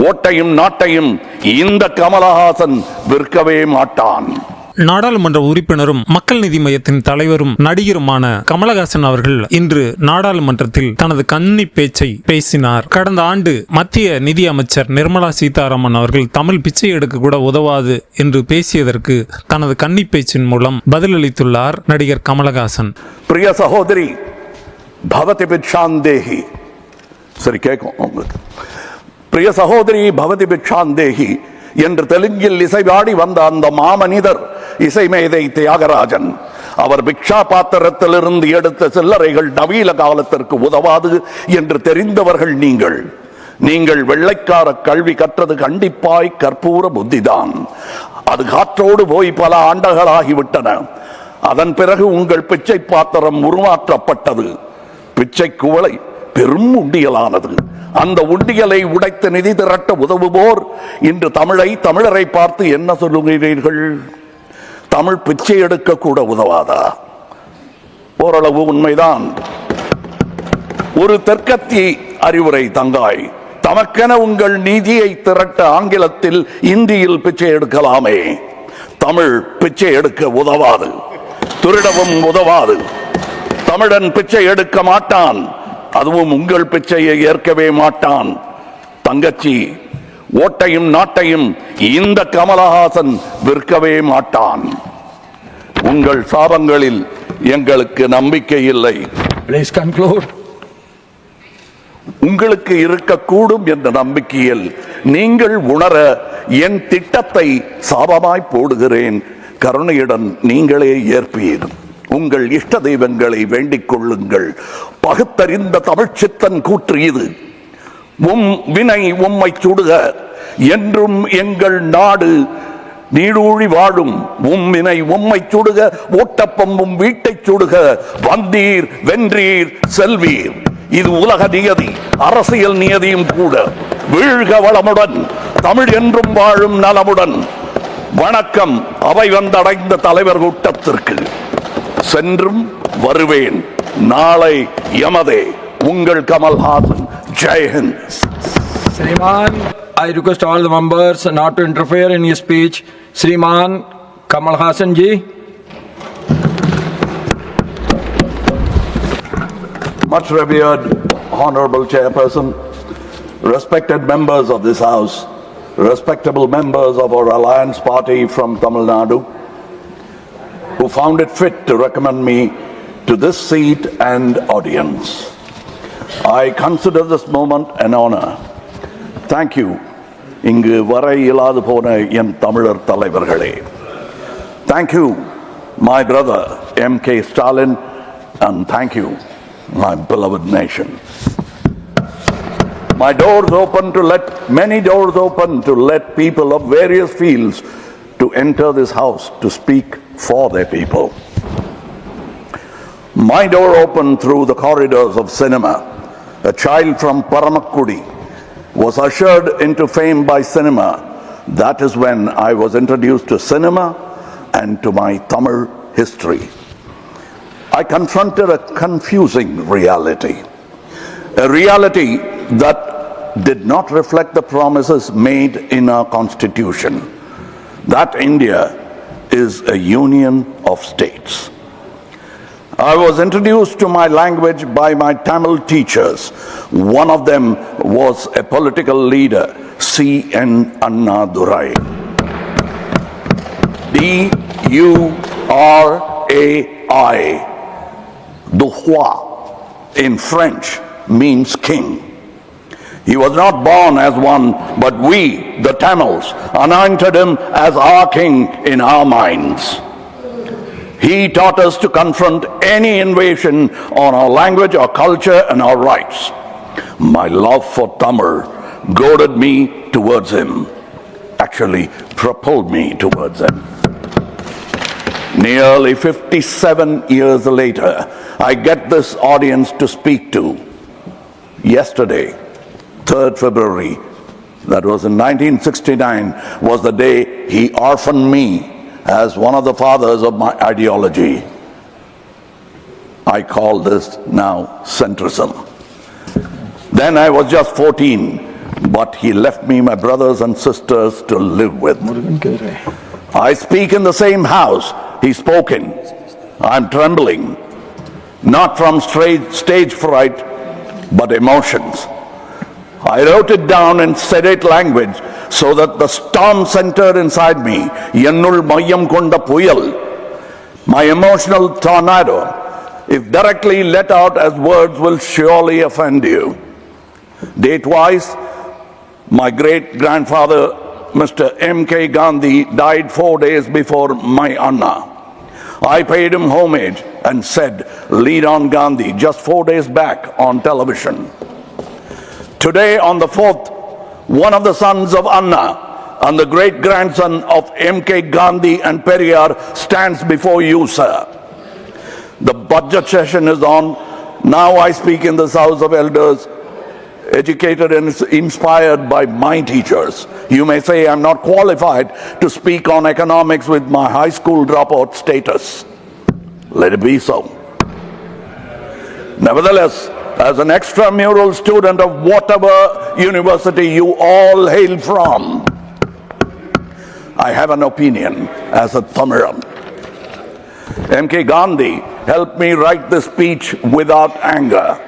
ஓட்டையும் நாட்டையும் இந்த கமலஹாசன் விற்கவே மாட்டான். நாடாளுமன்ற உறுப்பினரும் மக்கள் நீதி மையத்தின் தலைவரும் நடிகருமான கமலஹாசன் அவர்கள் இன்று நாடாளுமன்றத்தில் தனது கன்னி பேச்சை பேசினார். கடந்த ஆண்டு மத்திய நிதி அமைச்சர் நிர்மலா சீதாராமன் அவர்கள் தமிழ் பிச்சை எடுக்க கூட உதவாது என்று பேசியதற்கு தனது கன்னி பேச்சின் மூலம் பதிலளித்துள்ளார் நடிகர் கமலஹாசன். பிரிய சகோதரி பவதி பிக்ஷாந்தேஹி, சரி கேட்கும் உங்களுக்கு, பிரிய சகோதரி பவதி பிக்ஷாந்தேஹி என்று தெலுங்கில் இசைவாடி வந்த அந்த மாமனிதர் இசைமேதை தியாகராஜன். அவர் பிக்ஷா பாத்திரத்திலிருந்து எடுத்த சில்லறைகள் நவீன காலத்திற்கு உதவாது என்று தெரிந்தவர்கள் நீங்கள். நீங்கள் வெள்ளைக்கார கல்வி கற்றது கண்டிப்பாய் கற்பூர புத்திதான். அது காற்றோடு போய் பல ஆண்டுகளாகிவிட்டன. அதன் பிறகு உங்கள் பிச்சை பாத்திரம் உருமாற்றப்பட்டது. பிச்சை குவளை பெரும் உண்டியலானது. அந்த உண்டியலை உடைத்து நிதி திரட்ட உதவுவோர் இன்று தமிழரை பார்த்து என்ன சொல்லுகிறீர்கள்? தமிழ் பிச்சை எடுக்க கூட உதவாதா? ஓரளவு உண்மைதான். ஒரு தெற்கத்தி அறிவுரை தங்காய், தமக்கென உங்கள் நிதியை திரட்ட ஆங்கிலத்தில் இந்தியில் பிச்சை எடுக்கலாமே. தமிழ் பிச்சை எடுக்க உதவாது, திருடவும் உதவாது. தமிழன் பிச்சை எடுக்க மாட்டான், அதுவும் உங்கள் பிச்சையை ஏற்கவே மாட்டான். தங்கச்சி, ஓட்டையும் நாட்டையும் இந்த கமலஹாசன் விற்கவே மாட்டான். உங்கள் சாபங்களில் எங்களுக்கு நம்பிக்கை இல்லை. Please conclude. உங்களுக்கு இருக்கக்கூடும் என்ற நம்பிக்கையில் நீங்கள் உணர என் திட்டத்தை சாபமாய் போடுகிறேன். கருணையுடன் நீங்களே ஏற்பீர். உங்கள் இஷ்ட தெய்வங்களை வேண்டிக் கொள்ளுங்கள். பகுத்தறிந்த தமிழ்ச்சித்தன் கூற்று இது. வினை உம்மை சுடுக, என்றும் எங்கள் நாடு நீடூழி வாழும். வினை உம்மை சுடுக, ஓட்டப்பம்பும் வீட்டை சுடுக. வந்தீர் வென்றீர் செல்வீர். இது உலக நியதி, அரசியல் நியதியும் கூட. வீழ்க வளமுடன், தமிழ் என்றும் வாழும் நலமுடன். வணக்கம் அவை வந்தடைந்த தலைவர் கூட்டத்திற்கு. சென்றும் வருவேன், நாளை யமதே. உங்கள் Kamal Haasan. Jai Hind. Sriman, I request all the members not to interfere in his speech. Sriman Kamal Hassan ji. Much revered Honorable Chairperson, respected members of this House, respectable members of our Alliance Party from Tamil Nadu, who found it fit to recommend me to this seat and audience. I consider this moment an honor. Thank you. இங்கு வர இயலாது போன என் தமிழர் தலைவர்களே. Thank you, my brother M.K. Stalin, and thank you, my beloved nation. My doors open to many doors open to let people of various fields to enter this house to speak for their people. My door opened through the corridors of cinema. A child from Paramakkudi was ushered into fame by cinema. That is when I was introduced to cinema and to my Tamil history. I confronted a confusing reality, a reality that did not reflect the promises made in our Constitution, that India is a union of states. I was introduced to my language by my Tamil teachers. One of them was a political leader, C.N. Annadurai. D-U-R-A-I. Duhwa in French means king. He was not born as one, but we, the Tamils, anointed him as our king in our minds. He taught us to confront any invasion on our language, our culture, and our rights. My love for Tamil goaded me towards him, actually propelled me towards him. Nearly 57 years later, I get this audience to speak to. Yesterday, 3rd February, that was in 1969, was the day he orphaned me as one of the fathers of my ideology. I call this now centrism. Then I was just 14 but he left me my brothers and sisters to live with. I speak in the same house he spoke in. I'm trembling, not from stage fright, but emotions. I wrote it down in sedate language so that the storm centered inside me, Yennul Mayam Konda Puyal, my emotional tornado, if directly let out as words, will surely offend you. Date-wise, my great-grandfather, Mr. M.K. Gandhi, died 4 days before my Anna. I paid him homage and said, "Lead on Gandhi," just 4 days back on television. Today, on the 4th, one of the sons of Anna and the great-grandson of M.K. Gandhi and Periyar stands before you, sir. The budget session is on. Now I speak in this House of Elders, educated and inspired by my teachers. You may say I'm not qualified to speak on economics with my high school dropout status. Let it be so. Nevertheless, as an extramural student of whatever university you all hail from, I have an opinion as a Tamiram. M.K. Gandhi helped me write this speech without anger.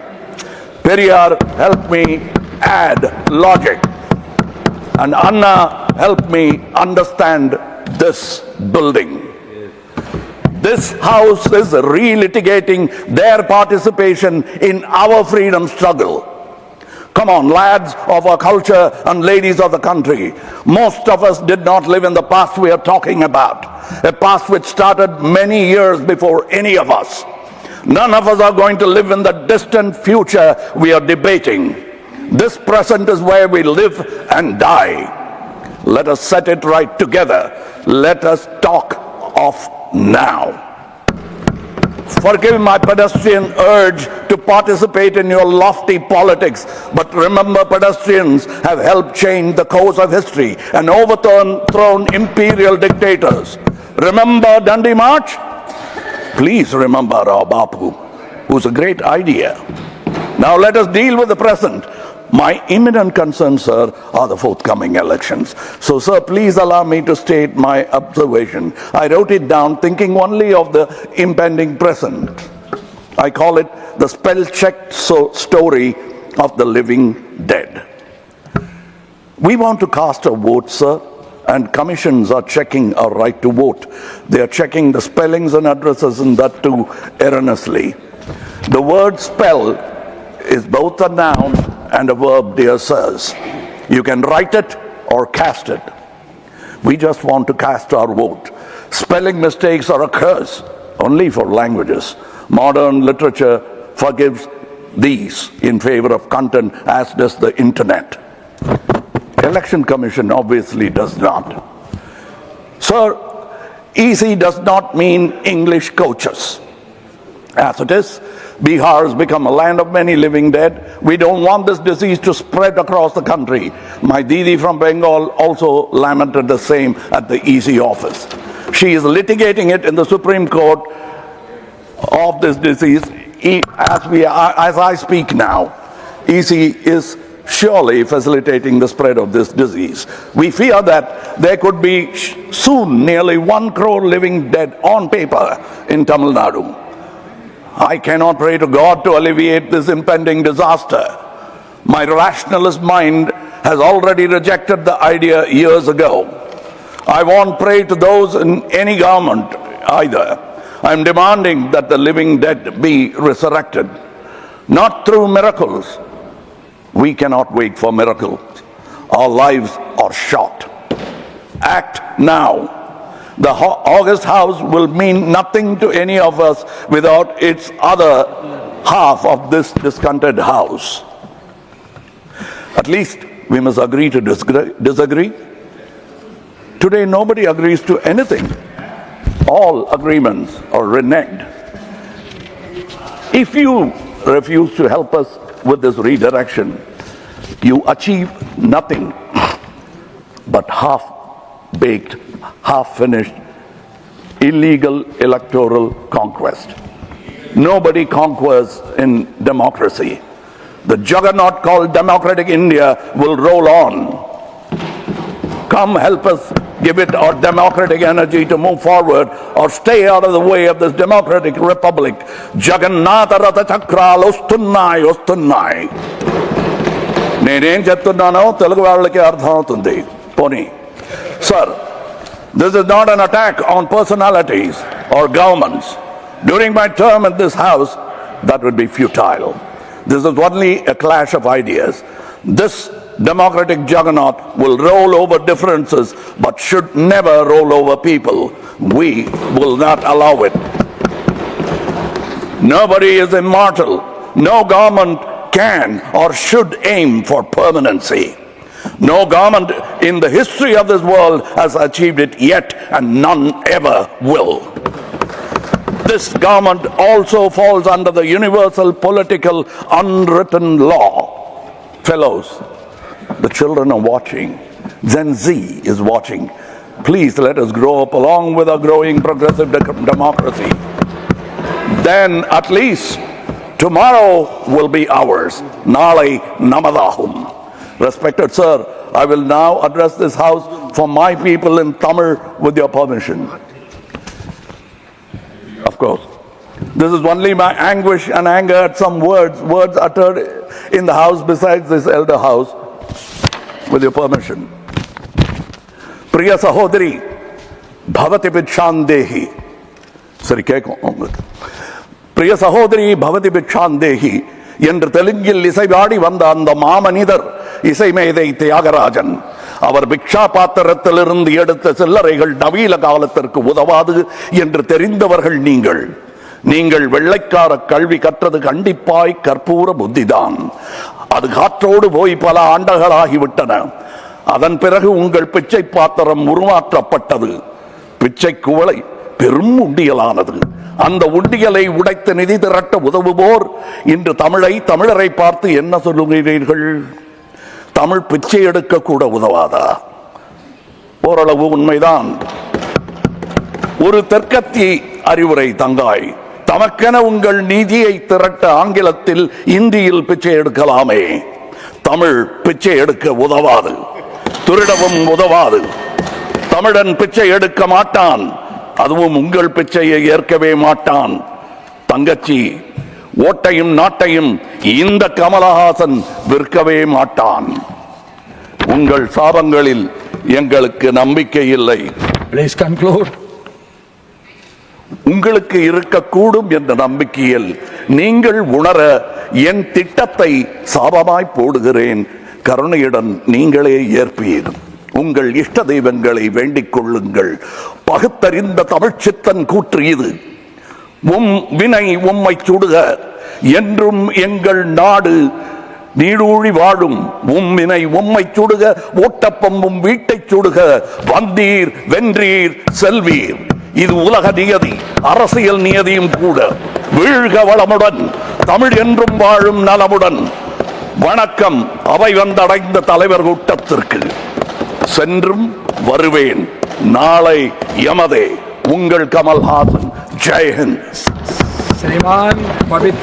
Periyar helped me add logic. And Anna helped me understand this building. This house is relitigating their participation in our freedom struggle. Come on, lads of our culture and ladies of the country. Most of us did not live in the past we are talking about, a past which started many years before any of us. None of us are going to live in the distant future we are debating. This present is where we live and die. Let us set it right together. Let us talk of now. Forgive my pedestrian urge to participate in your lofty politics, but remember, pedestrians have helped change the course of history and overthrown imperial dictators. Remember Dandi March? Please remember our Bapu, who's a great idea. Now let us deal with the present. My imminent concerns, sir, are the forthcoming elections. So, sir, please allow me to state my observation. I wrote it down thinking only of the impending present. I call it the spell-checked story of the living dead. We want to cast a vote, sir, and commissions are checking our right to vote. They are checking the spellings and addresses, and that too erroneously. The word spell is both a noun and a verb, dear sirs. You can write it or cast it. We just want to cast our vote. Spelling mistakes are a curse only for languages. Modern literature forgives these in favor of content, as does the internet. Election Commission obviously does not. Sir, easy does not mean English coaches. As it is, Bihar has become a land of many living dead. We don't want this disease to spread across the country. My Didi from Bengal also lamented the same at the EC office. She is litigating it in the Supreme Court of this disease as I speak now. EC is surely facilitating the spread of this disease. We fear that there could be soon nearly 1 crore living dead on paper in Tamil Nadu. I cannot pray to God to alleviate this impending disaster. My rationalist mind has already rejected the idea years ago. I won't pray to those in any government either. I'm demanding that the living dead be resurrected, not through miracles. We cannot wait for miracles. Our lives are short. Act now. The August House will mean nothing to any of us without its other half of this discontented house. At least we must agree to disagree. Today nobody agrees to anything. All agreements are reneged. If you refuse to help us with this redirection, you achieve nothing but half-baked, half-finished, illegal electoral conquest. Nobody conquers in democracy. the juggernaut called Democratic India will roll on. Come help us give it our democratic energy to move forward or stay out of the way of this democratic republic. Jagannatha Ratha Chakralu Ostunnai Ostunnai. Nenem Chestunnano Telugu vallaki ardham avutundi. Poni. Sir, this is not an attack on personalities or governments. During my term in this house, that would be futile. This is only a clash of ideas. This democratic juggernaut will roll over differences but should never roll over people. We will not allow it. Nobody is immortal. No government can or should aim for permanency. No government in the history of this world has achieved it yet, and none ever will. This government also falls under the universal political unwritten law. Fellows, the children are watching. Gen Z is watching. Please let us grow up along with our growing progressive democracy. Then at least tomorrow will be ours. Nalai Namadahum. Respected sir, I will now address this house for my people in Tamil with your permission. Of course. This is only my anguish and anger at some words uttered in the house besides this elder house. With your permission. Priya Sahodri, Bhavati Bhikshandehi. Sari kekum. Priya Sahodri, Bhavati Bhikshandehi. என்று தெலுங்கில் இசைவாடி வந்த அந்த மாமனிதர் இசைமேதை தியாகராஜன். அவர் பிக்ஷா பாத்திரத்திலிருந்து எடுத்த சில்லறைகள் நவீன காலத்திற்கு உதவாது என்று தெரிந்தவர்கள் நீங்கள். நீங்கள் வெள்ளைக்கார கல்வி கற்றது கண்டிப்பாய் கற்பூர புத்திதான். அது காற்றோடு போய் பல ஆண்டுகளாகிவிட்டன. அதன் பிறகு உங்கள் பிச்சை பாத்திரம் உருமாற்றப்பட்டது. பிச்சை குவளை பெரும் உண்டியலானது. அந்த உண்டியலை உடைத்து நிதி திரட்ட உதவுவோர் இன்று தமிழரை பார்த்து என்ன சொல்லுகிறீர்கள்? தமிழ் பிச்சை எடுக்க கூட உதவாதா? ஓரளவு உண்மைதான். ஒரு தெற்கத்தி அறிவுரை தங்காய். தமக்கென உங்கள் நிதியை திரட்ட ஆங்கிலத்தில் இந்தியில் பிச்சை எடுக்கலாமே. தமிழ் பிச்சை எடுக்க உதவாது, திருடவும் உதவாது. தமிழன் பிச்சை எடுக்க மாட்டான், அதுவும் உங்கள் பிச்சையை ஏற்கவே மாட்டான். தங்கச்சி, ஓட்டையும் நாட்டையும் இந்த கமலஹாசன் விற்கவே மாட்டான். உங்கள் சாபங்களில் எங்களுக்கு நம்பிக்கை இல்லை. Please conclude. உங்களுக்கு இருக்கக்கூடும் என்ற நம்பிக்கையில் நீங்கள் உணர என் திட்டத்தை சாபமாய் போடுகிறேன். கருணையுடன் நீங்களே ஏற்பீர். உங்கள் இஷ்ட தெய்வங்களை வேண்டிக் கொள்ளுங்கள். பகுத்தறிந்த தமிழ்ச்சித்தன் கூற்று இது. வினை உம்மை சுடுக, என்றும் எங்கள் நாடு நீடூழி வாழும். வினை உம்மை சுடுக, ஓட்டப்பம்பும் வீட்டை சுடுக. வந்தீர் வென்றீர் செல்வீர். இது உலக நியதி, அரசியல் நியதியும் கூட. வீழ்க வளமுடன், தமிழ் என்றும் வாழும் நலமுடன். வணக்கம் அவை வந்தடைந்த தலைவர் கூட்டத்திற்கு. சென்றும் வருவேன், நாளை யமதே. உங்கள் கமல்ஹாசன். ஜெய் ஹிந்த். श्रीमान पवित्र